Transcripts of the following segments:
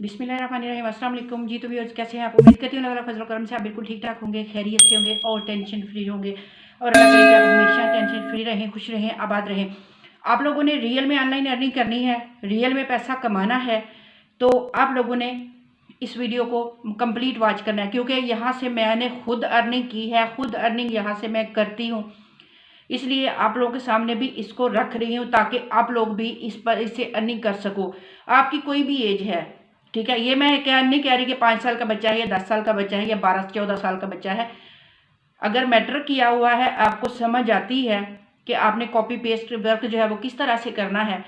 बिस्मिल्लाहिर्रहमानिर्रहीम, अस्सलाम वालेकुम जी। तो व्यूअर्स, कैसे हैं आप? उम्मीद करती हूँ अल्लाह ताला फजल करम से आप बिल्कुल ठीक ठाक होंगे, खैरियत से होंगे और टेंशन फ्री होंगे। और अल्लाह करे कि आप हमेशा टेंशन फ्री रहें, खुश रहें, आबाद रहें। आप लोगों ने रियल में ऑनलाइन अर्निंग करनी है, रियल में पैसा कमाना है, तो आप लोगों ने इस वीडियो को कंप्लीट वॉच करना है, क्योंकि यहाँ से मैंने खुद अर्निंग की है, खुद अर्निंग यहाँ से मैं करती हूँ। इसलिए आप लोगों के सामने भी इसको रख रही हूँ ताकि आप लोग भी इस पर इससे अर्निंग कर सको। आपकी कोई भी एज है, ठीक है। ये मैं क्या नहीं कह रही कि 5 साल का बच्चा है या 10 साल का बच्चा है या 12-14 साल का बच्चा है। अगर मैटर किया हुआ है, आपको समझ आती है कि आपने कॉपी पेस्ट वर्क जो है वो किस तरह से करना है,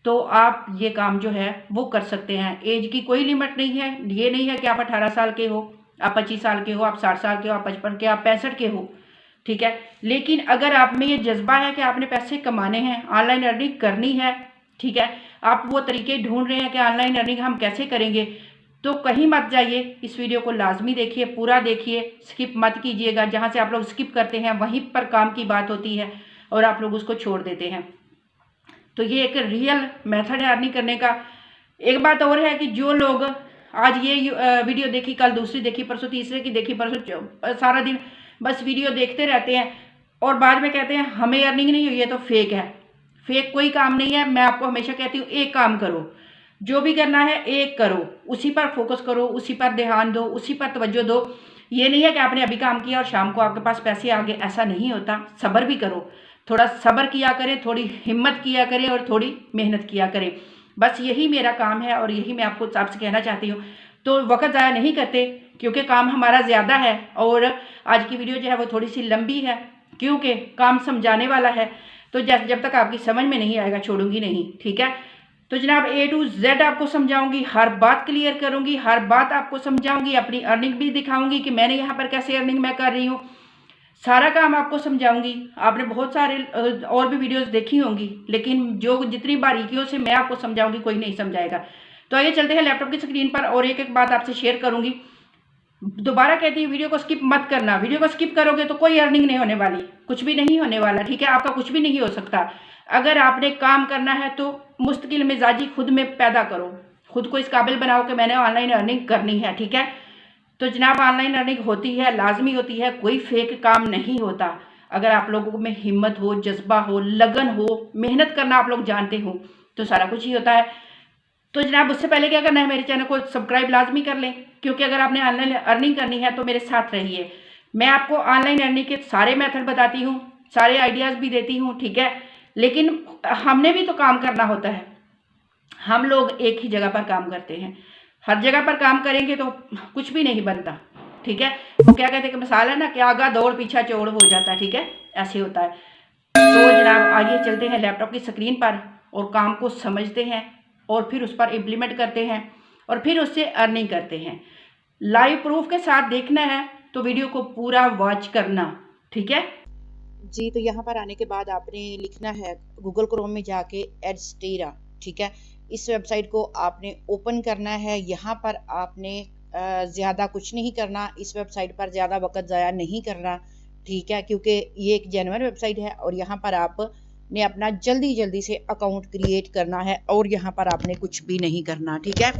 तो आप ये काम जो है वो कर सकते हैं। एज की कोई लिमिट नहीं है। ये नहीं है कि आप 18 साल के हो, आप 25 साल के हो, आप 60 साल के हो, आप 55 के, आप 65 के हो, ठीक है। लेकिन अगर आप में ये जज्बा है कि आपने पैसे कमाने हैं, ऑनलाइन अर्निंग करनी है, ठीक है, आप वो तरीके ढूंढ रहे हैं कि ऑनलाइन अर्निंग हम कैसे करेंगे, तो कहीं मत जाइए। इस वीडियो को लाजमी देखिए, पूरा देखिए, स्किप मत कीजिएगा। जहाँ से आप लोग स्किप करते हैं वहीं पर काम की बात होती है और आप लोग उसको छोड़ देते हैं। तो ये एक रियल मेथड है अर्निंग करने का। एक बात और है कि जो लोग आज ये वीडियो देखी, कल दूसरी देखी, परसों तीसरे की देखी, परसों सारा दिन बस वीडियो देखते रहते हैं और बाद में कहते हैं हमें अर्निंग नहीं हुई है, तो फेक है। फेक कोई काम नहीं है। मैं आपको हमेशा कहती हूँ, एक काम करो, जो भी करना है एक करो, उसी पर फोकस करो, उसी पर ध्यान दो, उसी पर तवज्जो दो। ये नहीं है कि आपने अभी काम किया और शाम को आपके पास पैसे आ गए, ऐसा नहीं होता। सब्र भी करो, थोड़ा सब्र किया करें, थोड़ी हिम्मत किया करें और थोड़ी मेहनत किया करें। बस यही मेरा काम है और यही मैं आपको आपसे कहना चाहती हूँ। तो वक्त ज़ाया नहीं करते, क्योंकि काम हमारा ज़्यादा है और आज की वीडियो जो है वो थोड़ी सी लंबी है, क्योंकि काम समझाने वाला है। तो जब तक आपकी समझ में नहीं आएगा छोड़ूंगी नहीं, ठीक है। तो जनाब A to Z आपको समझाऊंगी, हर बात क्लियर करूंगी, हर बात आपको समझाऊंगी, अपनी अर्निंग भी दिखाऊंगी कि मैंने यहाँ पर कैसे अर्निंग मैं कर रही हूँ। सारा काम आपको समझाऊंगी। आपने बहुत सारे और भी वीडियोस देखी होंगी, लेकिन जो जितनी बारीकियों से मैं आपको समझाऊंगी कोई नहीं समझाएगा। तो आइए चलते हैं लैपटॉप की स्क्रीन पर और एक एक बात आपसे शेयर करूंगी। दोबारा कहती हूँ, वीडियो को स्किप मत करना। वीडियो को स्किप करोगे तो कोई अर्निंग नहीं होने वाली, कुछ भी नहीं होने वाला, ठीक है। आपका कुछ भी नहीं हो सकता। अगर आपने काम करना है तो मुस्तकिल मिजाजी खुद में पैदा करो, खुद को इस काबिल बनाओ कि मैंने ऑनलाइन अर्निंग करनी है, ठीक है। तो जनाब ऑनलाइन अर्निंग होती है, लाजमी होती है, कोई फेक काम नहीं होता। अगर आप लोगों में हिम्मत हो, जज्बा हो, लगन हो, मेहनत करना आप लोग जानते हो, तो सारा कुछ ही होता है। तो जनाब उससे पहले क्या करना है, मेरे चैनल को सब्सक्राइब लाजमी कर लें, क्योंकि अगर आपने ऑनलाइन अर्निंग करनी है तो मेरे साथ रहिए। मैं आपको ऑनलाइन अर्निंग के सारे मेथड बताती हूँ, सारे आइडियाज़ भी देती हूँ, ठीक है। लेकिन हमने भी तो काम करना होता है। हम लोग एक ही जगह पर काम करते हैं, हर जगह पर काम करेंगे तो कुछ भी नहीं बनता, ठीक है। वो क्या कहते हैं कि मिसाल है ना कि आगा दौड़ पीछा चौड़ हो जाता है, ठीक है, ऐसे होता है। तो जनाब आइए चलते हैं लैपटॉप की स्क्रीन पर और काम को समझते हैं और फिर उस पर इम्प्लीमेंट करते हैं और फिर उससे अर्निंग करते हैं। लाइव प्रूफ के साथ देखना है तो वीडियो को पूरा वॉच करना, ठीक है जी। तो यहाँ पर आने के बाद आपने लिखना है गूगल क्रोम में जाके एडस्टेरा, ठीक है। इस वेबसाइट को आपने ओपन करना है। यहाँ पर आपने ज़्यादा कुछ नहीं करना, इस वेबसाइट पर ज़्यादा वक्त ज़ाया नहीं करना, ठीक है, क्योंकि ये एक जेन्युइन वेबसाइट है और यहाँ पर आपने अपना जल्दी जल्दी से अकाउंट क्रिएट करना है और यहाँ पर आपने कुछ भी नहीं करना, ठीक है।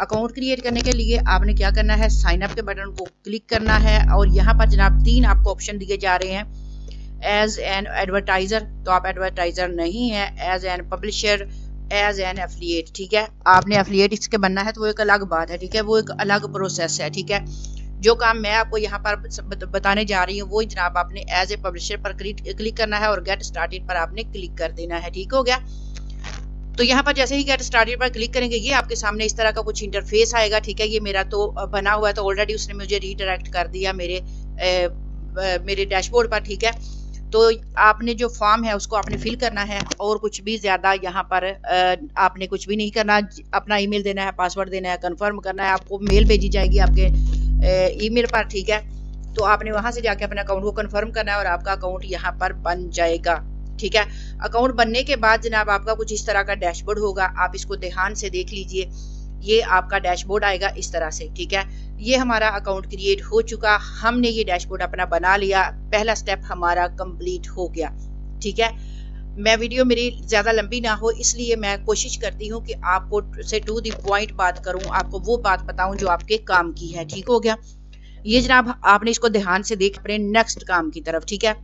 अकाउंट क्रिएट करने के लिए आपने क्या करना है, साइन अप के बटन को क्लिक करना है और यहाँ पर जनाब 3 आपको ऑप्शन दिए जा रहे हैं। एज एन एडवर्टाइजर, तो आप एडवर्टाइजर नहीं है, as an publisher, as an affiliate, ठीक है। आपने एफिलिएट इसके बनना है तो वो एक अलग बात है, ठीक है, वो एक अलग प्रोसेस है, ठीक है। जो काम मैं आपको यहाँ पर बताने जा रही हूँ वो जनाब आपने एज ए पब्लिशर पर क्लिक करना है और गेट स्टार्टेड पर आपने क्लिक कर देना है, ठीक हो गया। तो यहाँ पर जैसे ही गेट स्टार्टेड पर क्लिक करेंगे ये आपके सामने इस तरह का कुछ इंटरफेस आएगा, ठीक है। ये मेरा तो बना हुआ है, तो ऑलरेडी उसने मुझे रीडायरेक्ट कर दिया मेरे डैशबोर्ड पर, ठीक है। तो आपने जो फॉर्म है उसको आपने फिल करना है और कुछ भी ज़्यादा यहाँ पर आपने कुछ भी नहीं करना। अपना ईमेल देना है, पासवर्ड देना है, कंफर्म करना है, आपको मेल भेजी जाएगी आपके ईमेल पर, ठीक है। तो आपने वहाँ से जाके अपने अकाउंट को कंफर्म करना है और आपका अकाउंट यहाँ पर बन जाएगा, ठीक है। अकाउंट बनने के बाद जनाब आपका कुछ इस तरह का डैशबोर्ड होगा, आप इसको ध्यान से देख लीजिए। ये आपका डैशबोर्ड आएगा इस तरह से, ठीक है। ये हमारा अकाउंट क्रिएट हो चुका, हमने ये डैशबोर्ड अपना बना लिया, पहला स्टेप हमारा कंप्लीट हो गया, ठीक है। मैं वीडियो मेरी ज़्यादा लंबी ना हो इसलिए मैं कोशिश करती हूँ कि आपको से टू द पॉइंट बात करूँ, आपको वो बात बताऊँ जो आपके काम की है। ठीक हो गया। ये जनाब आपने इसको ध्यान से देख अपने नेक्स्ट काम की तरफ। ठीक है,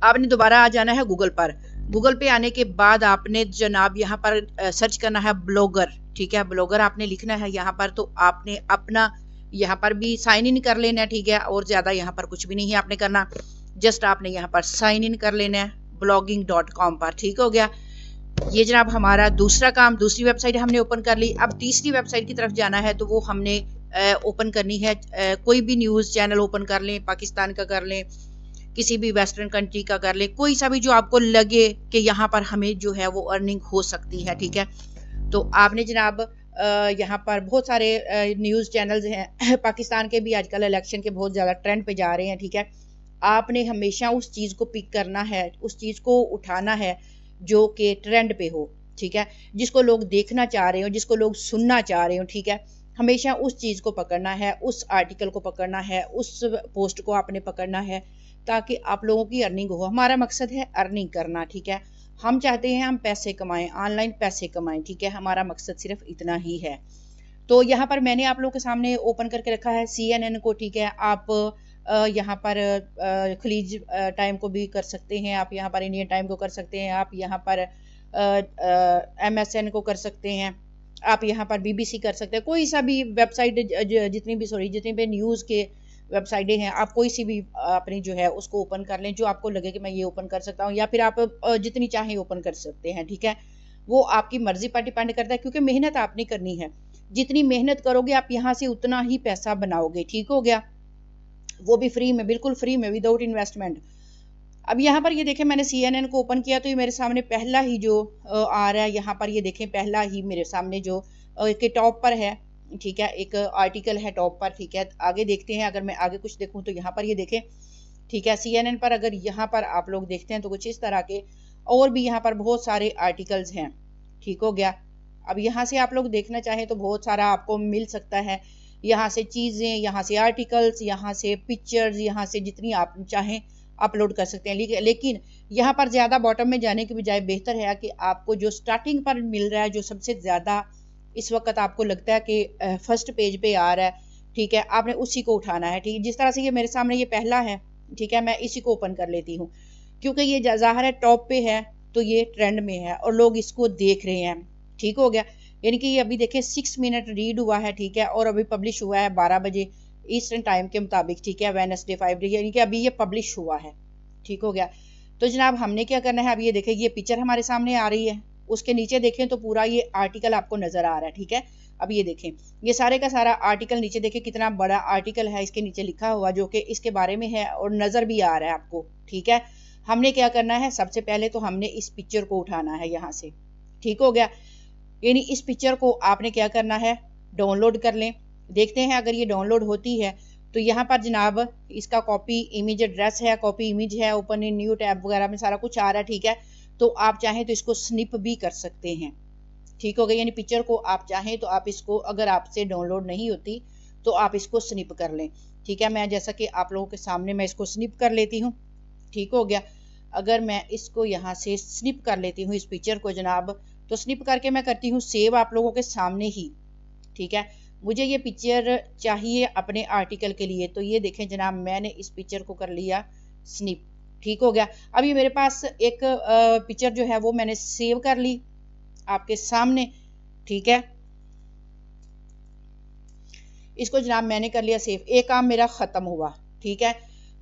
आपने दोबारा आ जाना है गूगल पर। गूगल पे आने के बाद आपने जनाब यहाँ पर सर्च करना है ब्लॉगर। ठीक है, ब्लॉगर आपने लिखना है यहाँ पर। तो आपने अपना यहाँ पर भी साइन इन कर लेना है। ठीक है, और ज्यादा यहाँ पर कुछ भी नहीं है आपने करना, जस्ट आपने यहाँ पर साइन इन कर लेना है blogging.com पर। ठीक हो गया। ये जनाब हमारा दूसरा काम, दूसरी वेबसाइट हमने ओपन कर ली। अब तीसरी वेबसाइट की तरफ जाना है, तो वो हमने ओपन करनी है। कोई भी न्यूज़ चैनल ओपन कर लें, पाकिस्तान का कर लें, किसी भी वेस्टर्न कंट्री का कर ले, कोई सा भी जो आपको लगे कि यहाँ पर हमें जो है वो अर्निंग हो सकती है। ठीक है, तो आपने जनाब यहाँ पर बहुत सारे न्यूज़ चैनल्स हैं पाकिस्तान के भी आजकल इलेक्शन के बहुत ज़्यादा ट्रेंड पे जा रहे हैं। ठीक है, आपने हमेशा उस चीज़ को पिक करना है, उस चीज़ को उठाना है जो कि ट्रेंड पे हो। ठीक है, जिसको लोग देखना चाह रहे हो, जिसको लोग सुनना चाह रहे हो। ठीक है, हमेशा उस चीज़ को पकड़ना है, उस आर्टिकल को पकड़ना है, उस पोस्ट को आपने पकड़ना है, ताकि आप लोगों की अर्निंग हो। हमारा मकसद है अर्निंग करना। ठीक है, हम चाहते हैं हम पैसे कमाएं, ऑनलाइन पैसे कमाएं। ठीक है, हमारा मकसद सिर्फ इतना ही है। तो यहाँ पर मैंने आप लोगों के सामने ओपन करके रखा है CNN को। ठीक है, आप यहाँ पर खलीज टाइम को भी कर सकते हैं, आप यहाँ पर इंडियन टाइम को कर सकते हैं, आप यहाँ पर MSN को कर सकते हैं, आप यहाँ पर BBC कर सकते हैं। कोई सा भी वेबसाइट जितनी भी न्यूज़ के वेबसाइटें हैं, आप कोई सी भी अपनी जो है उसको ओपन कर लें, जो आपको लगे कि मैं ये ओपन कर सकता हूँ, या फिर आप जितनी चाहें ओपन कर सकते हैं। ठीक है, वो आपकी मर्जी पर डिपेंड करता है, क्योंकि मेहनत आपने करनी है। जितनी मेहनत करोगे आप यहाँ से उतना ही पैसा बनाओगे। ठीक हो गया, वो भी फ्री में, बिल्कुल फ्री में, विदाउट इन्वेस्टमेंट। अब यहाँ पर ये देखें, मैंने CNN को ओपन किया तो ये मेरे सामने पहला ही जो आ रहा है, यहाँ पर ये देखें पहला ही मेरे सामने जो के टॉप पर है। ठीक है, एक आर्टिकल है टॉप पर। ठीक है, आगे देखते हैं, अगर मैं आगे कुछ देखूं तो यहाँ पर ये देखें। ठीक है, CNN पर अगर यहाँ पर आप लोग देखते हैं तो कुछ इस तरह के और भी यहाँ पर बहुत सारे आर्टिकल्स हैं। ठीक हो गया। अब यहाँ से आप लोग देखना चाहें तो बहुत सारा आपको मिल सकता है, यहाँ से चीज़ें, यहाँ से आर्टिकल्स, यहाँ से पिक्चर्स, यहाँ से जितनी आप चाहें अपलोड कर सकते हैं। लेकिन यहाँ पर ज़्यादा बॉटम में जाने की बजाय बेहतर है कि आपको जो स्टार्टिंग पर मिल रहा है, जो सबसे ज़्यादा इस वक्त आपको लगता है कि फर्स्ट पेज पे आ रहा है, ठीक है, आपने उसी को उठाना है। ठीक है, जिस तरह से ये मेरे सामने ये पहला है। ठीक है, मैं इसी को ओपन कर लेती हूँ, क्योंकि ये ज़ाहिर है टॉप पे है, तो ये ट्रेंड में है और लोग इसको देख रहे हैं। ठीक हो गया, यानी कि ये अभी देखें 6 मिनट रीड हुआ है। ठीक है, और अभी पब्लिश हुआ है 12 बजे ईस्टर्न टाइम के मुताबिक। ठीक है, वेडनेसडे 5 यानी कि अभी ये पब्लिश हुआ है। ठीक हो गया। तो जनाब हमने क्या करना है, अब ये देखें, ये पिक्चर हमारे सामने आ रही है, उसके नीचे देखें तो पूरा ये आर्टिकल आपको नजर आ रहा है। ठीक है, अब ये देखें, ये सारे का सारा आर्टिकल नीचे देखें, कितना बड़ा आर्टिकल है इसके नीचे लिखा हुआ, जो कि इसके बारे में है और नजर भी आ रहा है आपको। ठीक है, हमने क्या करना है, सबसे पहले तो हमने इस पिक्चर को उठाना है यहाँ से। ठीक हो गया, यानी इस पिक्चर को आपने क्या करना है, डाउनलोड कर लें। देखते हैं अगर ये डाउनलोड होती है तो यहाँ पर जनाब इसका कॉपी इमेज एड्रेस है, कॉपी इमेज है, ओपन इन न्यू टैब वगैरह में सारा कुछ आ रहा है। ठीक है, तो आप चाहें तो इसको स्निप भी कर सकते हैं। ठीक हो गया, यानी पिक्चर को आप चाहें तो आप इसको, अगर आपसे डाउनलोड नहीं होती तो आप इसको स्निप कर लें। ठीक है, मैं जैसा कि आप लोगों के सामने मैं इसको स्निप कर लेती हूँ। ठीक हो गया, अगर मैं इसको यहाँ से स्निप कर लेती हूँ इस पिक्चर को जनाब, तो स्निप करके मैं करती हूँ सेव आप लोगों के सामने ही। ठीक है, मुझे ये पिक्चर चाहिए अपने आर्टिकल के लिए, तो ये देखें जनाब, मैंने इस पिक्चर को कर लिया स्निप। ठीक हो गया, अब ये मेरे पास एक पिक्चर जो है वो मैंने सेव कर ली आपके सामने। ठीक है, इसको जनाब मैंने कर लिया सेव, एक काम मेरा ख़त्म हुआ। ठीक है,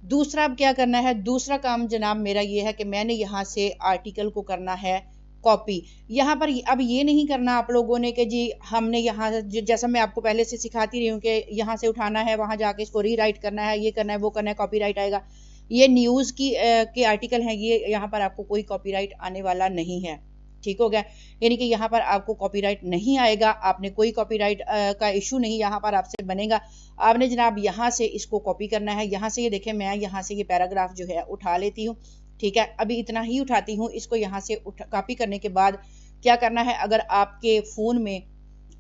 दूसरा अब क्या करना है, दूसरा काम जनाब मेरा ये है कि मैंने यहाँ से आर्टिकल को करना है कॉपी। यहाँ पर अब ये नहीं करना आप लोगों ने कि जी हमने यहाँ, जैसा मैं आपको पहले से सिखाती रही हूँ कि यहाँ से उठाना है, वहाँ जाके इसको रीराइट करना है, ये करना है, वो करना है, कॉपीराइट आएगा। ये न्यूज़ की के आर्टिकल हैं, ये यहाँ पर आपको कोई कॉपीराइट आने वाला नहीं है। ठीक हो गया, यानी कि यहाँ पर आपको कॉपीराइट नहीं आएगा, आपने कोई कॉपीराइट का इशू नहीं यहाँ पर आपसे बनेगा। आपने जनाब यहाँ से इसको कॉपी करना है। यहाँ से ये देखें, मैं यहाँ से ये पैराग्राफ जो है उठा लेती हूँ। ठीक है, अभी इतना ही उठाती हूँ, इसको यहाँ से कॉपी करने के बाद क्या करना है, अगर आपके फ़ोन में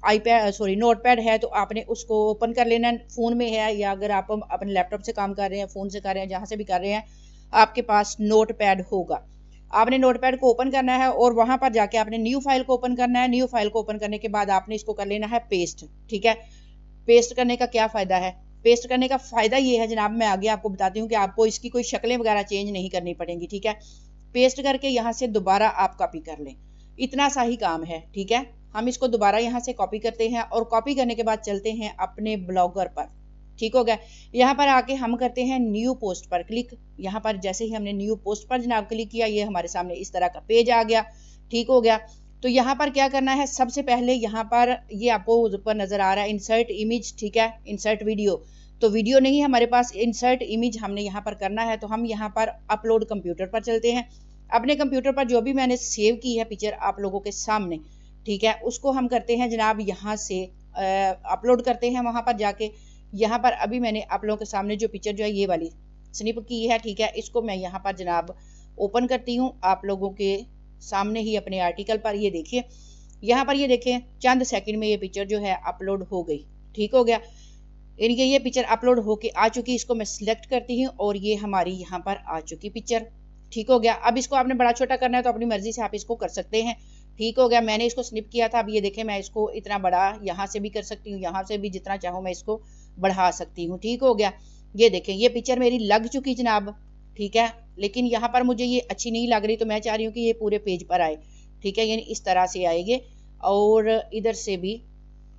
नोटपैड है तो आपने उसको ओपन कर लेना, फ़ोन में है, या अगर आप अपने लैपटॉप से काम कर रहे हैं, फ़ोन से कर रहे हैं, जहाँ से भी कर रहे हैं, आपके पास नोटपैड होगा। आपने नोटपैड को ओपन करना है और वहां पर जाके आपने न्यू फाइल को ओपन करना है। न्यू फाइल को ओपन करने के बाद आपने इसको कर लेना है पेस्ट। ठीक है, पेस्ट करने का क्या फायदा है? पेस्ट करने का फायदा ये है जनाब, मैं आगे आपको बताती हूँ कि आपको इसकी कोई शक्लें वगैरह चेंज नहीं करनी पड़ेंगी। ठीक है, पेस्ट करके यहाँ से दोबारा आप कॉपी कर लें, इतना सा ही काम है। ठीक है, हम इसको दोबारा यहाँ से कॉपी करते हैं और कॉपी करने के बाद चलते हैं अपने ब्लॉगर पर। ठीक हो गया, यहाँ पर आके हम करते हैं न्यू पोस्ट पर क्लिक। यहाँ पर जैसे ही हमने न्यू पोस्ट पर जनाब क्लिक किया, ये हमारे सामने इस तरह का पेज आ गया। ठीक हो गया, तो यहाँ पर क्या करना है, सबसे पहले यहाँ पर ये आपको ऊपर नजर आ रहा है इंसर्ट इमेज। ठीक है, इंसर्ट वीडियो, तो वीडियो नहीं है हमारे पास, इंसर्ट इमेज हमने यहाँ पर करना है। तो हम यहाँ पर अपलोड कंप्यूटर पर चलते हैं। अपने कंप्यूटर पर जो भी मैंने सेव की है पिक्चर आप लोगों के सामने, ठीक है, उसको हम करते हैं जनाब यहाँ से अपलोड करते हैं वहां पर जाके। यहाँ पर अभी मैंने आप लोगों के सामने जो पिक्चर जो है ये वाली स्निप की है। ठीक है, इसको मैं यहाँ पर जनाब ओपन करती हूँ आप लोगों के सामने ही अपने आर्टिकल पर। ये देखिए, यहाँ पर ये देखें चंद सेकंड में ये पिक्चर जो है अपलोड हो गई। ठीक हो गया, यानी कि ये पिक्चर अपलोड होके आ चुकी। इसको मैं सिलेक्ट करती हूँ और ये हमारी यहाँ पर आ चुकी पिक्चर। ठीक हो गया, अब इसको आपने बड़ा छोटा करना है तो अपनी मर्जी से आप इसको कर सकते हैं। ठीक हो गया, मैंने इसको स्निप किया था। अब ये देखें, मैं इसको इतना बड़ा यहाँ से भी कर सकती हूँ, यहाँ से भी जितना चाहूँ मैं इसको बढ़ा सकती हूँ। ठीक हो गया, ये देखें ये पिक्चर मेरी लग चुकी जनाब। ठीक है, लेकिन यहाँ पर मुझे ये अच्छी नहीं लग रही, तो मैं चाह रही हूँ कि ये पूरे पेज पर आए। ठीक है, यानी इस तरह से आएंगे और इधर से भी,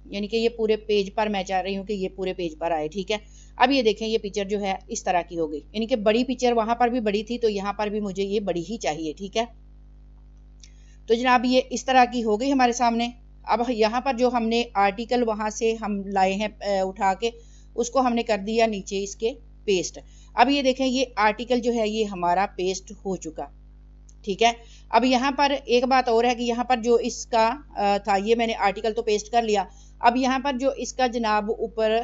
यानी कि ये पूरे पेज पर मैं चाह रही हूँ कि ये पूरे पेज पर आए। ठीक है, अब ये देखें ये पिक्चर जो है इस तरह की हो गई, यानी कि बड़ी पिक्चर वहां पर भी बड़ी थी तो यहाँ पर भी मुझे ये बड़ी ही चाहिए। ठीक है, तो जनाब ये इस तरह की हो गई हमारे सामने। अब यहाँ पर जो हमने आर्टिकल वहां से हम लाए हैं उठा के, उसको हमने कर दिया नीचे इसके पेस्ट। अब ये देखें ये आर्टिकल जो है ये हमारा पेस्ट हो चुका। ठीक है, अब यहाँ पर एक बात और है कि यहाँ पर जो इसका था, ये मैंने आर्टिकल तो पेस्ट कर लिया। अब यहाँ पर जो इसका जनाब ऊपर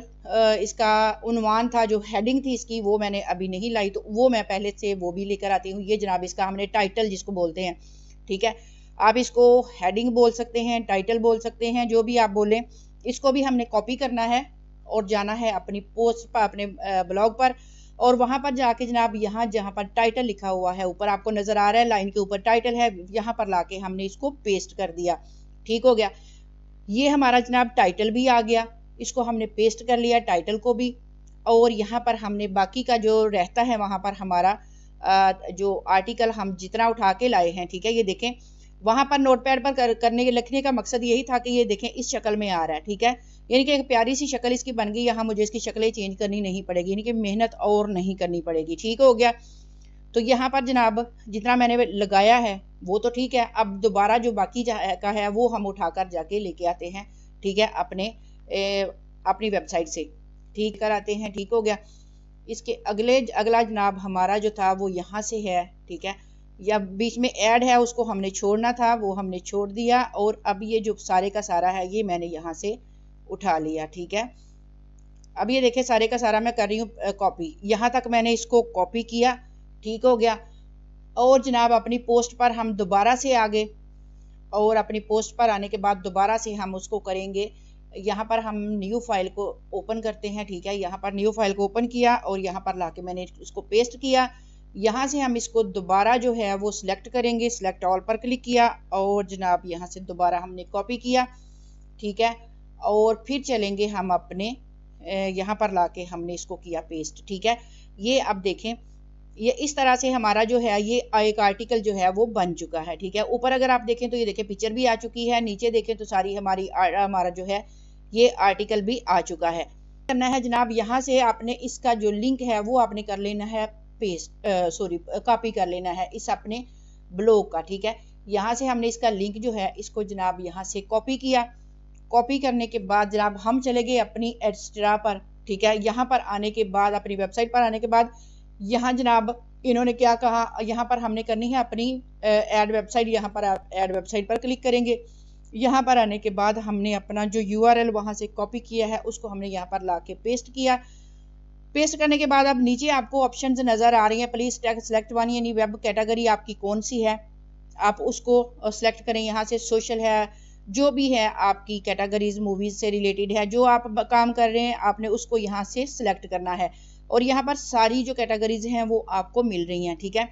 इसका उन्वान था, जो हेडिंग थी इसकी, वो मैंने अभी नहीं लाई, तो वो मैं पहले से वो भी लेकर आती हूँ। ये जनाब इसका हमने टाइटल जिसको बोलते हैं। ठीक है, आप इसको हेडिंग बोल सकते हैं, टाइटल बोल सकते हैं, जो भी आप बोलें। इसको भी हमने कॉपी करना है और जाना है अपनी पोस्ट पर, अपने ब्लॉग पर, और वहां पर जाके जनाब यहाँ जहाँ पर टाइटल लिखा हुआ है ऊपर आपको नजर आ रहा है, लाइन के ऊपर टाइटल है, यहाँ पर लाके हमने इसको पेस्ट कर दिया। ठीक हो गया, ये हमारा जनाब टाइटल भी आ गया, इसको हमने पेस्ट कर लिया टाइटल को भी। और यहाँ पर हमने बाकी का जो रहता है वहां पर हमारा जो आर्टिकल हम जितना उठा के लाए हैं। ठीक है, ये देखें वहां पर नोटपैड पर करने के लिखने का मकसद यही था कि ये देखें इस शक्ल में आ रहा है। ठीक है, यानी कि एक प्यारी सी शक्ल इसकी बन गई। यहाँ मुझे इसकी शक्लें चेंज करनी नहीं पड़ेगी, यानी कि मेहनत और नहीं करनी पड़ेगी। ठीक हो गया, तो यहाँ पर जनाब जितना मैंने लगाया है वो तो ठीक है। अब दोबारा जो बाकी का है वो हम उठाकर जाके लेके आते हैं। ठीक है, अपनी वेबसाइट से ठीक कराते हैं। ठीक हो गया, इसके अगला जनाब हमारा जो था वो यहाँ से है। ठीक है, या बीच में ऐड है उसको हमने छोड़ना था, वो हमने छोड़ दिया। और अब ये जो सारे का सारा है ये मैंने यहाँ से उठा लिया। ठीक है, अब ये देखें सारे का सारा मैं कर रही हूँ कॉपी, यहाँ तक मैंने इसको कॉपी किया। ठीक हो गया, और जनाब अपनी पोस्ट पर हम दोबारा से आ गए, और अपनी पोस्ट पर आने के बाद दोबारा से हम उसको करेंगे। यहाँ पर हम न्यू फाइल को ओपन करते हैं। ठीक है, यहाँ पर न्यू फाइल को ओपन किया और यहाँ पर लाके मैंने इसको पेस्ट किया। यहाँ से हम इसको दोबारा जो है वो सिलेक्ट करेंगे, सिलेक्ट ऑल पर क्लिक किया और जनाब यहाँ से दोबारा हमने कॉपी किया। ठीक है, और फिर चलेंगे हम अपने यहाँ पर लाके हमने इसको किया पेस्ट। ठीक है, ये अब देखें ये इस तरह से हमारा जो है ये एक आर्टिकल जो है वो बन चुका है। ठीक है, ऊपर अगर आप देखें तो ये देखें पिक्चर भी आ चुकी है, नीचे देखें तो सारी हमारा जो है ये आर्टिकल भी आ चुका है। करना है जनाब, यहाँ से आपने इसका जो लिंक है वो आपने कर लेना है पेस्ट, कॉपी कर लेना है इस अपने ब्लॉग का। ठीक है, यहाँ से हमने इसका लिंक जो है इसको जनाब यहाँ से कॉपी किया। कॉपी करने के बाद जनाब हम चले गए अपनी एडस्ट्रा पर। ठीक है, यहाँ पर आने के बाद अपनी वेबसाइट पर आने के बाद यहाँ जनाब इन्होंने क्या कहा, यहाँ पर हमने करनी है अपनी ऐड वेबसाइट। यहाँ पर आप ऐड वेबसाइट पर क्लिक करेंगे। यहाँ पर आने के बाद हमने अपना जो URL वहाँ से कॉपी किया है उसको हमने यहाँ पर ला के पेस्ट किया। पेस्ट करने के बाद अब नीचे आपको ऑप्शंस नज़र आ रही हैं, प्लीज सेलेक्ट वन, यानी वेब कैटेगरी आपकी कौन सी है आप उसको सेलेक्ट करें। यहाँ से सोशल है, जो भी है आपकी कैटेगरीज मूवीज से रिलेटेड है, जो आप काम कर रहे हैं आपने उसको यहाँ से सिलेक्ट करना है। और यहाँ पर सारी जो कैटेगरीज हैं वो आपको मिल रही हैं। ठीक है,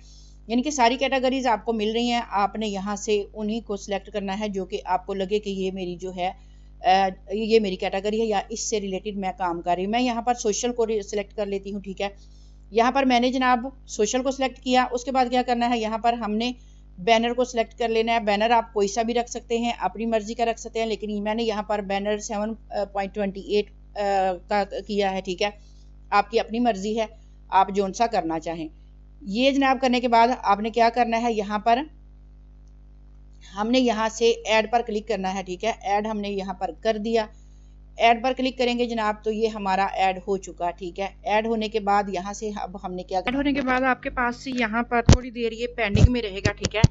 यानी कि सारी कैटेगरीज आपको मिल रही हैं। आपने यहाँ से उन्हीं को सिलेक्ट करना है जो कि आपको लगे कि ये मेरी जो है ये मेरी कैटेगरी है या इससे रिलेटेड मैं काम कर रही हूँ। मैं यहाँ पर सोशल को सिलेक्ट कर लेती हूँ, ठीक है। यहाँ पर मैंने जनाब सोशल को सिलेक्ट किया, उसके बाद क्या करना है, यहाँ पर हमने बैनर को सिलेक्ट कर लेना है। बैनर आप कोई सा भी रख सकते हैं, अपनी मर्जी का रख सकते हैं, लेकिन मैंने यहाँ पर बैनर 7.28 का किया है, ठीक है। आपकी अपनी मर्जी है, आप जोन सा करना चाहें। ये जनाब करने के बाद आपने क्या करना है, यहाँ पर हमने यहाँ से ऐड पर क्लिक करना है, ठीक है। ऐड हमने यहाँ पर कर दिया। ऐड पर क्लिक करेंगे जनाब तो ये हमारा ऐड हो चुका, ठीक है। ऐड होने के बाद यहाँ से अब हमने क्या, ऐड होने के बाद आपके पास से यहाँ पर थोड़ी देर ये पेंडिंग में रहेगा, ठीक है।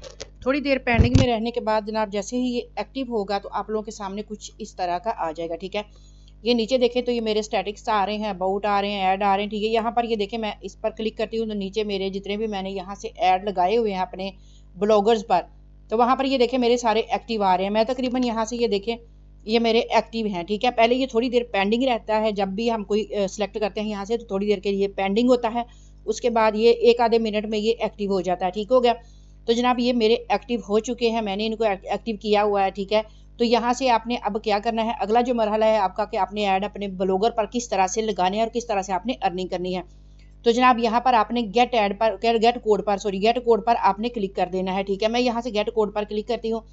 थोड़ी देर पेंडिंग में रहने के बाद जनाब जैसे ही ये एक्टिव होगा तो आप लोगों के सामने कुछ इस तरह का आ जाएगा, ठीक है। ये नीचे देखें तो ये मेरे स्टैटिक्स आ रहे हैं, अबाउट आ रहे हैं, ऐड आ रहे हैं, ठीक है। यहाँ पर ये देखें, मैं इस पर क्लिक करती हूँ तो नीचे मेरे जितने भी मैंने यहाँ से ऐड लगाए हुए हैं अपने ब्लॉगर्स पर, तो वहाँ पर ये देखें मेरे सारे एक्टिव आ रहे हैं। मैं तकरीबन यहाँ से ये देखें ये मेरे एक्टिव हैं, ठीक है। पहले ये थोड़ी देर पेंडिंग रहता है, जब भी हम कोई सिलेक्ट करते हैं यहाँ से तो थोड़ी देर के लिए पेंडिंग होता है, उसके बाद ये एक आधे मिनट में ये एक्टिव हो जाता है, ठीक हो गया। तो जनाब ये मेरे एक्टिव हो चुके हैं, मैंने इनको एक्टिव किया हुआ है, ठीक है। तो यहाँ से आपने अब क्या करना है, अगला जो मरहला है आपका कि आपने ऐड अपने ब्लॉगर पर किस तरह से लगाने हैं और किस तरह से आपने अर्निंग करनी है। तो जनाब यहाँ पर आपने गेट कोड पर आपने क्लिक कर देना है, ठीक है। मैं यहाँ से गेट कोड पर क्लिक करती हूँ।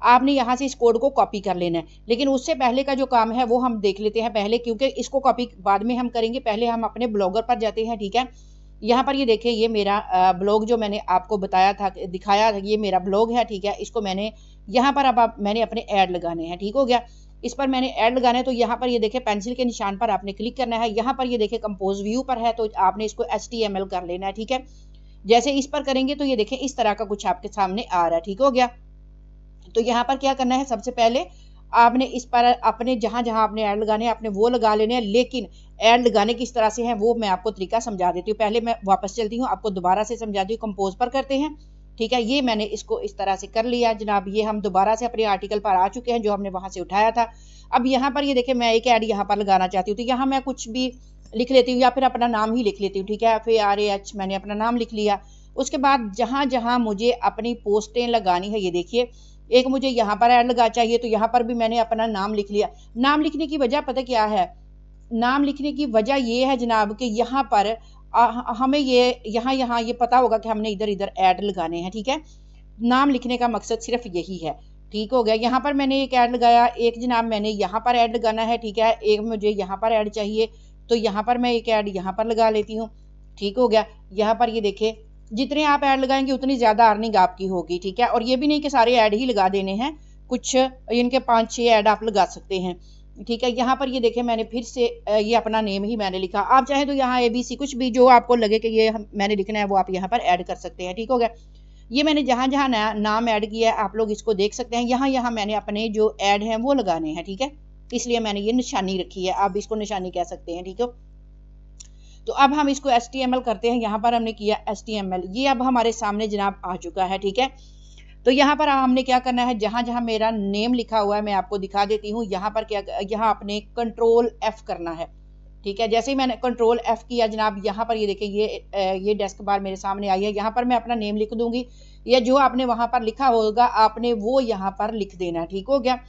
आपने यहाँ से इस कोड को कॉपी कर लेना है, लेकिन उससे पहले का जो काम है वो हम देख लेते हैं पहले, क्योंकि इसको कॉपी बाद में हम करेंगे। पहले हम अपने ब्लॉगर पर जाते हैं, ठीक है। यहाँ पर ये देखें ये मेरा ब्लॉग जो मैंने आपको बताया था, दिखाया था, ये मेरा ब्लॉग है, ठीक है। इसको मैंने यहाँ पर अब मैंने अपने ऐड लगाने हैं, ठीक हो गया। इस पर मैंने ऐड लगाना है तो यहाँ पर ये देखें पेंसिल के निशान पर आपने क्लिक करना है। यहाँ पर ये देखें कंपोज व्यू पर है तो आपने इसको HTML कर लेना है, ठीक है। जैसे इस पर करेंगे तो ये देखें इस तरह का कुछ आपके सामने आ रहा है, ठीक हो गया। तो यहाँ पर क्या करना है, सबसे पहले आपने इस पर अपने जहां जहां आपने ऐड लगाने हैं आपने वो लगा लेने हैं, लेकिन ऐड लगाने किस तरह से है वो मैं आपको तरीका समझा देती हूँ। पहले मैं वापस चलती हूँ, आपको दोबारा से समझाती हूँ। कंपोज पर करते हैं, ठीक है। ये मैंने इसको इस तरह से कर लिया जनाब। ये हम दोबारा से अपने आर्टिकल पर आ चुके हैं जो हमने वहां से उठाया था। अब यहाँ पर ये देखें मैं एक ऐड यहाँ पर लगाना चाहती हूँ, तो यहाँ मैं कुछ भी लिख लेती हूँ या फिर अपना नाम ही लिख लेती हूँ, ठीक है। FARAH मैंने अपना नाम लिख लिया। उसके बाद जहां जहां मुझे अपनी पोस्टें लगानी है, ये देखिए एक मुझे यहाँ पर ऐड लगा चाहिए तो यहाँ पर भी मैंने अपना नाम लिख लिया। नाम लिखने की वजह पता क्या है, नाम लिखने की वजह ये है जनाब कि यहाँ पर हमें ये यहाँ ये पता होगा कि हमने इधर इधर ऐड लगाने हैं, ठीक है। नाम लिखने का मकसद सिर्फ यही है, ठीक हो गया। यहाँ पर मैंने एक ऐड लगाया, एक जनाब मैंने यहाँ पर ऐड लगाना है, ठीक है। एक मुझे यहाँ पर ऐड चाहिए तो यहाँ पर मैं एक ऐड यहाँ पर लगा लेती हूँ, ठीक हो गया। यहाँ पर ये देखें जितने आप ऐड लगाएंगे उतनी ज़्यादा अर्निंग आपकी होगी, ठीक है। और ये भी नहीं कि सारे ऐड ही लगा देने हैं, कुछ इनके 5-6 ऐड आप लगा सकते हैं, ठीक है। यहाँ पर ये देखें मैंने फिर से ये अपना नेम ही मैंने लिखा। आप चाहें तो यहाँ ABC कुछ भी जो आपको लगे कि ये मैंने लिखना है वो आप यहाँ पर ऐड कर सकते हैं, ठीक हो गया। ये मैंने जहाँ जहाँ नाम ऐड किया है आप लोग इसको देख सकते हैं। यहाँ यहाँ मैंने अपने जो ऐड हैं वो लगाने हैं, ठीक है। इसलिए मैंने ये निशानी रखी है, आप इसको निशानी कह सकते हैं, ठीक है। तो अब हम इसको HTML करते हैं। यहाँ पर हमने किया HTML, ये अब हमारे सामने जनाब आ चुका है, ठीक है। तो यहाँ पर हमने क्या करना है, जहाँ जहाँ मेरा नेम लिखा हुआ है मैं आपको दिखा देती हूँ। यहाँ पर क्या, यहाँ आपने Ctrl F करना है, ठीक है। जैसे ही मैंने Ctrl F किया जनाब, यहाँ पर ये देखें ये डेस्क बार मेरे सामने आई है। यहाँ पर मैं अपना नेम लिख दूंगी या जो आपने वहाँ पर लिखा होगा आपने वो यहाँ पर लिख देना, ठीक हो गया।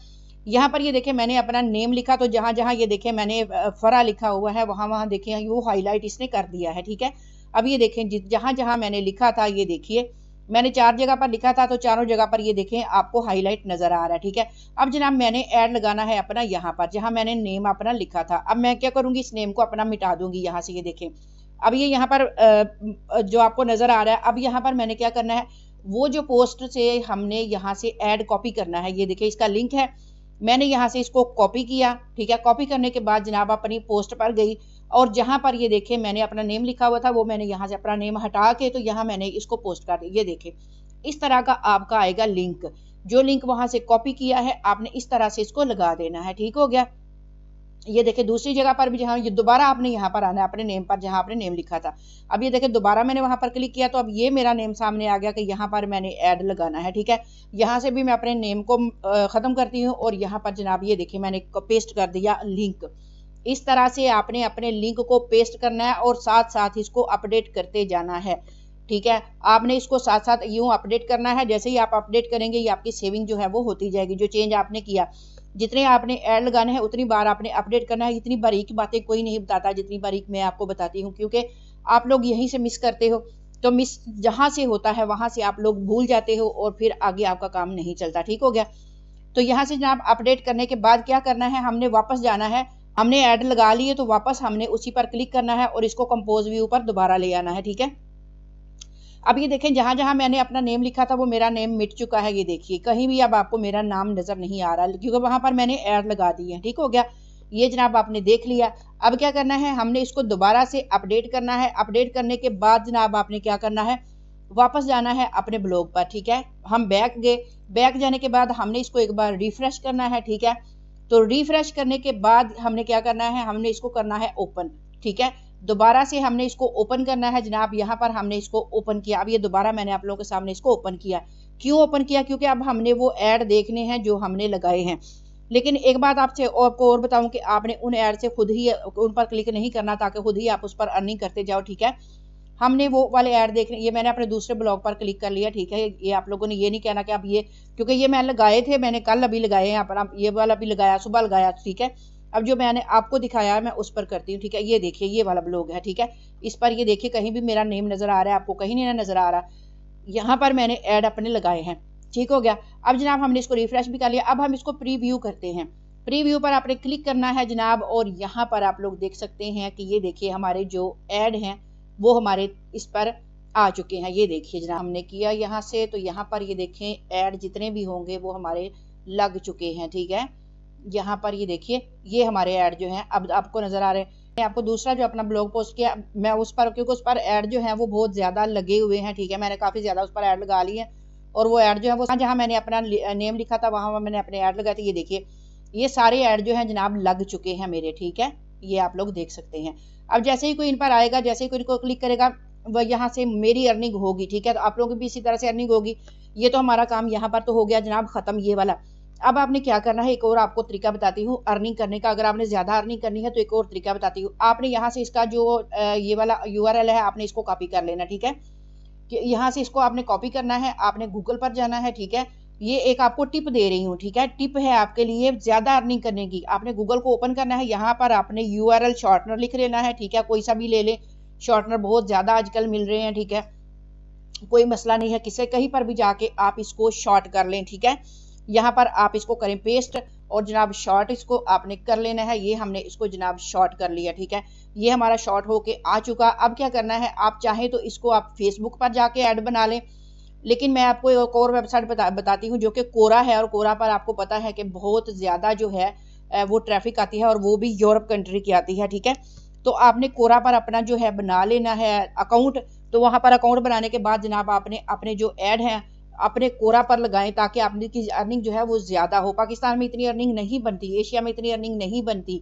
यहाँ पर ये देखें मैंने अपना नेम लिखा तो जहाँ जहाँ ये देखें मैंने फरा लिखा हुआ है वहाँ वहाँ देखें वो हाईलाइट इसने कर दिया है, ठीक है। अब ये देखें जहाँ जहाँ मैंने लिखा था ये देखिए मैंने 4 जगह पर लिखा था तो चारों जगह पर ये देखें आपको हाईलाइट नजर आ रहा है, ठीक है। अब जनाब मैंने ऐड लगाना है अपना यहाँ पर जहाँ मैंने नेम अपना लिखा था। अब मैं क्या करूँगी, इस नेम को अपना मिटा दूंगी यहाँ से, ये देखें अब ये यहाँ पर जो आपको नजर आ रहा है। अब यहाँ पर मैंने क्या करना है, वो जो पोस्ट से हमने यहाँ से ऐड कॉपी करना है, ये देखिए इसका लिंक है, मैंने यहाँ से इसको कॉपी किया, ठीक है। कॉपी करने के बाद जनाब अपनी पोस्ट पर गई और जहाँ पर ये देखें मैंने अपना नेम लिखा हुआ था वो मैंने यहाँ से अपना नेम हटा के तो यहाँ मैंने इसको पोस्ट कर दिया। ये देखें इस तरह का आपका आएगा लिंक, जो लिंक वहाँ से कॉपी किया है आपने इस तरह से इसको लगा देना है, ठीक हो गया। ये देखें दूसरी जगह पर भी जहाँ ये दोबारा आपने यहाँ पर आना है अपने नेम पर जहाँ आपने नेम लिखा था। अब ये देखें दोबारा मैंने वहाँ पर क्लिक किया तो अब ये मेरा नेम सामने आ गया कि यहाँ पर मैंने ऐड लगाना है, ठीक है। यहाँ से भी मैं अपने नेम को ख़त्म करती हूँ और यहाँ पर जनाब ये देखिए मैंने पेस्ट कर दिया लिंक। इस तरह से आपने अपने लिंक को पेस्ट करना है और साथ साथ इसको अपडेट करते जाना है, ठीक है। आपने इसको साथ साथ यूं अपडेट करना है, जैसे ही आप अपडेट करेंगे ये आपकी सेविंग जो है वो होती जाएगी। जो चेंज आपने किया, जितने आपने ऐड लगाने हैं उतनी बार आपने अपडेट करना है। इतनी बारीक बातें कोई नहीं बताता जितनी बारीक मैं आपको बताती हूँ, क्योंकि आप लोग यहीं से मिस करते हो। तो मिस जहां से होता है वहां से आप लोग भूल जाते हो और फिर आगे आपका काम नहीं चलता। ठीक हो गया। तो यहाँ से जनाब अपडेट करने के बाद क्या करना है, हमने वापस जाना है। हमने ऐड लगा ली है तो वापस हमने उसी पर क्लिक करना है और इसको कंपोज व्यू पर दोबारा ले आना है। ठीक है। अब ये देखें, जहां जहां मैंने अपना नेम लिखा था वो मेरा नेम मिट चुका है। ये देखिए कहीं भी अब आपको मेरा नाम नजर नहीं आ रहा, क्योंकि वहां पर मैंने ऐड लगा दी है। ठीक हो गया। ये जनाब आपने देख लिया। अब क्या करना है, हमने इसको दोबारा से अपडेट करना है। अपडेट करने के बाद जनाब आपने क्या करना है, वापस जाना है अपने ब्लॉग पर। ठीक है। हम बैक गए, बैक जाने के बाद हमने इसको एक बार रिफ्रेश करना है। ठीक है। तो रिफ्रेश करने के बाद हमने क्या करना है, हमने इसको करना है ओपन। ठीक है। दोबारा से हमने इसको ओपन करना है जनाब। यहाँ पर हमने इसको ओपन किया। अब ये दोबारा मैंने आप लोगों के सामने इसको ओपन किया। क्यों ओपन किया, क्योंकि अब हमने वो ऐड देखने हैं जो हमने लगाए हैं। लेकिन एक बात आपसे आपको और बताऊं कि आपने उन ऐड से खुद ही उन पर क्लिक नहीं करना, ताकि खुद ही आप उस पर अर्निंग करते जाओ। ठीक है। हमने वो वाले ऐड देखने, ये मैंने अपने दूसरे ब्लॉग पर क्लिक कर लिया। ठीक है। ये आप लोगों ने ये नहीं कहना कि आप ये, क्योंकि ये मैं लगाए थे, मैंने कल अभी लगाए हैं, पर ये वाला भी लगाया, सुबह लगाया। ठीक है। अब जो मैंने आपको दिखाया है मैं उस पर करती हूँ। ठीक है। ये देखिए ये वाला ब्लॉग है। ठीक है। इस पर ये देखिए कहीं भी मेरा नेम नजर आ रहा है, आपको कहीं नहीं नजर आ रहा। यहाँ पर मैंने ऐड अपने लगाए हैं। ठीक हो गया। अब जनाब हमने इसको रिफ्रेश भी कर लिया। अब हम इसको प्रीव्यू करते हैं। प्रीव्यू पर आपने क्लिक करना है जनाब, और यहाँ पर आप लोग देख सकते हैं कि ये देखिए हमारे जो ऐड हैं वो हमारे इस पर आ चुके हैं। ये देखिए जनाब हमने किया यहाँ से, तो यहाँ पर ये देखें ऐड जितने भी होंगे वो हमारे लग चुके हैं। ठीक है। यहाँ पर ये देखिए ये हमारे ऐड जो हैं अब आपको नजर आ रहे हैं। मैं आपको दूसरा जो अपना ब्लॉग पोस्ट किया मैं उस पर, क्योंकि उस पर ऐड जो है वो बहुत ज्यादा लगे हुए हैं। ठीक है। मैंने काफी ज्यादा उस पर ऐड लगा ली है, और वो ऐड जो है वो जहाँ मैंने अपना नेम लिखा था वहां मैंने अपने ऐड लगाए थे। ये देखिए ये सारे ऐड जो है जनाब लग चुके हैं मेरे। ठीक है। ये आप लोग देख सकते हैं। अब जैसे ही कोई इन पर आएगा, जैसे ही कोई इनको क्लिक करेगा, वह यहाँ से मेरी अर्निंग होगी। ठीक है। तो आप लोगों की भी इसी तरह से अर्निंग होगी। ये तो हमारा काम यहाँ पर तो हो गया जनाब खत्म, ये वाला। अब आपने क्या करना है, एक और आपको तरीका बताती हूँ अर्निंग करने का। अगर आपने ज्यादा अर्निंग करनी है तो एक और तरीका बताती हूँ। आपने यहाँ से इसका जो ये वाला यूआरएल है आपने इसको कॉपी कर लेना। ठीक है। कि यहाँ से इसको आपने कॉपी करना है, आपने गूगल पर जाना है। ठीक है। ये एक आपको टिप दे रही हूँ। ठीक है। टिप है आपके लिए ज्यादा अर्निंग करने की। आपने गूगल को ओपन करना है, यहाँ पर आपने यूआरएल शॉर्टनर लिख लेना है। ठीक है। कोई सा भी ले ले, शॉर्टनर बहुत ज्यादा आजकल मिल रहे हैं। ठीक है। कोई मसला नहीं है, किसी कहीं पर भी जाके आप इसको शॉर्ट कर लें। ठीक है। यहाँ पर आप इसको करें पेस्ट, और जनाब शॉर्ट इसको आपने कर लेना है। ये हमने इसको जनाब शॉर्ट कर लिया। ठीक है। ये हमारा शॉर्ट होके आ चुका। अब क्या करना है, आप चाहें तो इसको आप फेसबुक पर जाके ऐड बना लें, लेकिन मैं आपको एक और वेबसाइट बताती हूँ जो कि कोरा है, और कोरा पर आपको पता है कि बहुत ज्यादा जो है वो ट्रैफिक आती है, और वो भी यूरोप कंट्री की आती है। ठीक है। तो आपने कोरा पर अपना जो है बना लेना है अकाउंट। तो वहां पर अकाउंट बनाने के बाद जनाब आपने अपने जो ऐड हैं अपने कोरा पर लगाएं, ताकि आपने की अर्निंग जो है वो ज्यादा हो। पाकिस्तान में इतनी अर्निंग नहीं बनती, एशिया में इतनी अर्निंग नहीं बनती।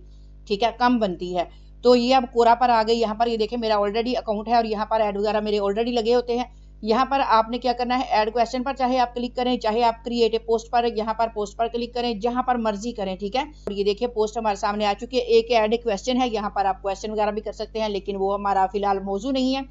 ठीक है। कम बनती है। तो ये अब कोरा पर आ गई। यहाँ पर ये देखें मेरा ऑलरेडी अकाउंट है, और यहाँ पर ऐड वगैरह मेरे ऑलरेडी लगे होते हैं। यहाँ पर आपने क्या करना है, ऐड क्वेश्चन पर चाहे आप क्लिक करें, चाहे आप क्रिएट ए पोस्ट पर, यहाँ पर पोस्ट पर क्लिक करें, जहां पर मर्जी करें। ठीक है। और ये देखिए पोस्ट हमारे सामने आ चुकी है। एक ऐड क्वेश्चन है, यहाँ पर आप क्वेश्चन वगैरह भी कर सकते हैं, लेकिन वो हमारा फिलहाल मौजूद नहीं है।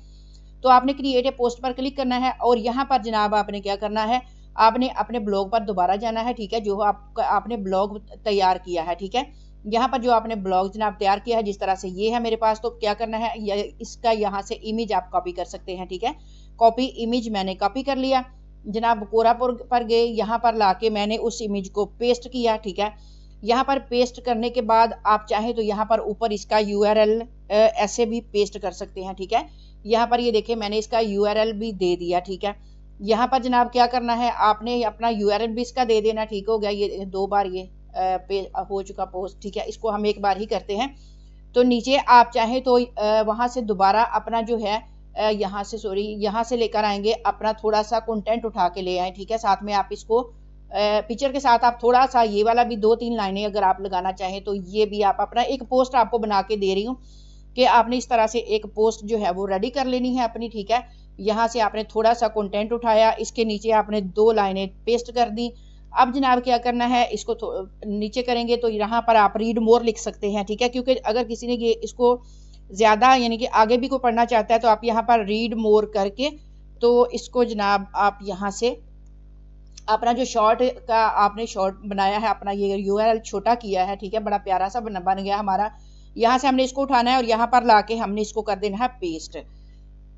तो आपने क्रिएट ए पोस्ट पर क्लिक करना है, और यहाँ पर जनाब आपने क्या करना है, आपने अपने ब्लॉग पर दोबारा जाना है। ठीक है। जो आपने ब्लॉग तैयार किया है। ठीक है। यहाँ पर जो आपने ब्लॉग जनाब तैयार किया है, जिस तरह से ये है मेरे पास, तो क्या करना है, इसका यहाँ से इमेज आप कॉपी कर सकते हैं। ठीक है। कॉपी इमेज मैंने कॉपी कर लिया जनाब। कोरापुर पर गए, यहाँ पर लाके मैंने उस इमेज को पेस्ट किया। ठीक है। यहाँ पर पेस्ट करने के बाद आप चाहें तो यहाँ पर ऊपर इसका यूआरएल ऐसे भी पेस्ट कर सकते हैं। ठीक है। यहाँ पर ये देखें मैंने इसका यूआरएल भी दे दिया। ठीक है। यहाँ पर जनाब क्या करना है, आपने अपना यूआरएल भी इसका दे देना। ठीक हो गया। ये 2 बार ये हो चुका पोस्ट। ठीक है। इसको हम एक बार ही करते हैं। तो नीचे आप चाहें तो वहां से दोबारा अपना जो है यहाँ से यहाँ से लेकर आएंगे, अपना थोड़ा सा कंटेंट उठा के ले आए। ठीक है। साथ में आप इसको पिक्चर के साथ आप थोड़ा सा ये वाला भी 2-3 लाइनें अगर आप लगाना चाहें तो ये भी आप अपना एक पोस्ट आपको बना के दे रही हूँ कि आपने इस तरह से एक पोस्ट जो है वो रेडी कर लेनी है अपनी। ठीक है। यहाँ से आपने थोड़ा सा कंटेंट उठाया, इसके नीचे आपने 2 लाइनें पेस्ट कर दी। अब जनाब क्या करना है, इसको नीचे करेंगे तो यहाँ पर आप रीड मोर लिख सकते हैं। ठीक है। क्योंकि अगर किसी ने ये इसको ज्यादा यानी कि आगे भी कोई पढ़ना चाहता है तो आप यहाँ पर रीड मोर करके तो इसको जनाब आप यहाँ से अपना जो शॉर्ट का आपने शॉर्ट बनाया है, अपना ये यूआरएल छोटा किया है, ठीक है, बड़ा प्यारा सा बन गया हमारा। यहाँ से हमने इसको उठाना है और यहाँ पर लाके हमने इसको कर देना है पेस्ट।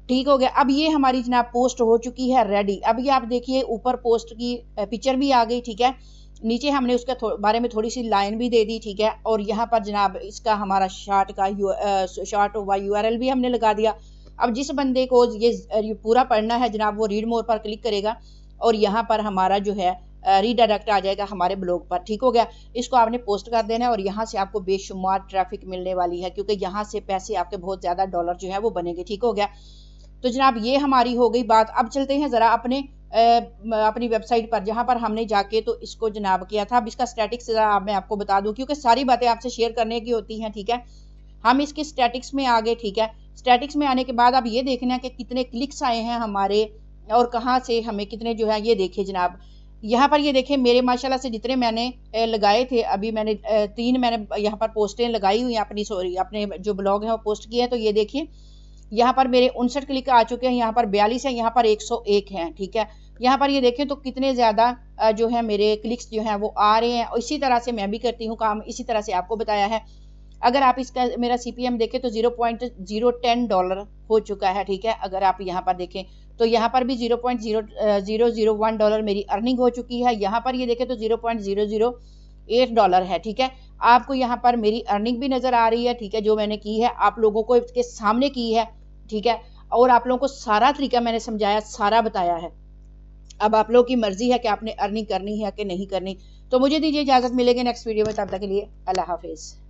ठीक हो गया। अब ये हमारी जनाब पोस्ट हो चुकी है रेडी। अब ये आप देखिए ऊपर पोस्ट की पिक्चर भी आ गई, ठीक है, नीचे हमने उसके बारे में थोड़ी सी लाइन भी दे दी, ठीक है, और यहाँ पर जनाब इसका हमारा शॉर्ट का शॉर्ट यूआरएल भी हमने लगा दिया। अब जिस बंदे को ये पूरा पढ़ना है जनाब, वो रीड मोर पर क्लिक करेगा और यहाँ पर हमारा जो है रीडायरेक्ट आ जाएगा हमारे ब्लॉग पर। ठीक हो गया। इसको आपने पोस्ट कर देना है और यहाँ से आपको बेशुमार ट्रैफिक मिलने वाली है, क्योंकि यहाँ से पैसे आपके बहुत ज़्यादा डॉलर जो है वो बनेंगे। ठीक हो गया। तो जनाब ये हमारी हो गई बात। अब चलते हैं ज़रा अपनी वेबसाइट पर, जहाँ पर हमने जाके तो इसको जनाब किया था। अब इसका स्टैटिक्स ज़रा मैं आपको बता दूँ, क्योंकि सारी बातें आपसे शेयर करने की होती हैं, ठीक है। हम इसके स्टैटिक्स में आ गए, ठीक है। स्टैटिक्स में आने के बाद अब ये देखना है कि कितने क्लिक्स आए हैं हमारे और कहाँ से हमें कितने जो है ये देखिए जनाब। यहाँ पर ये देखें मेरे माशाल्लाह से जितने मैंने लगाए थे, अभी मैंने 3 मैंने यहाँ पर पोस्टें लगाई हुई हैं अपने जो ब्लॉग है वो पोस्ट किए हैं। तो ये देखिए यहाँ पर मेरे 59 क्लिक आ चुके हैं, यहाँ पर 42 है, यहाँ पर 101 हैं, ठीक है। यहाँ पर ये देखें तो कितने ज़्यादा जो है मेरे क्लिक्स जो हैं वो आ रहे हैं। और इसी तरह से मैं भी करती हूँ काम, इसी तरह से आपको बताया है। अगर आप इसका मेरा CPM देखें तो $0.010 हो चुका है, ठीक है। अगर आप यहाँ पर देखें तो यहाँ पर भी $0.0001 मेरी अर्निंग हो चुकी है। यहाँ पर ये देखें तो $0.008 है, ठीक है। आपको यहाँ पर मेरी अर्निंग भी नज़र आ रही है, ठीक है, जो मैंने की है आप लोगों को इसके सामने की है, ठीक है। और आप लोगों को सारा तरीका मैंने समझाया, सारा बताया है। अब आप लोगों की मर्जी है कि आपने अर्निंग करनी है कि नहीं करनी। तो मुझे दीजिए इजाज़त, मिलेंगे नेक्स्ट वीडियो में, तब तक के लिए अल्लाह हाफिज़।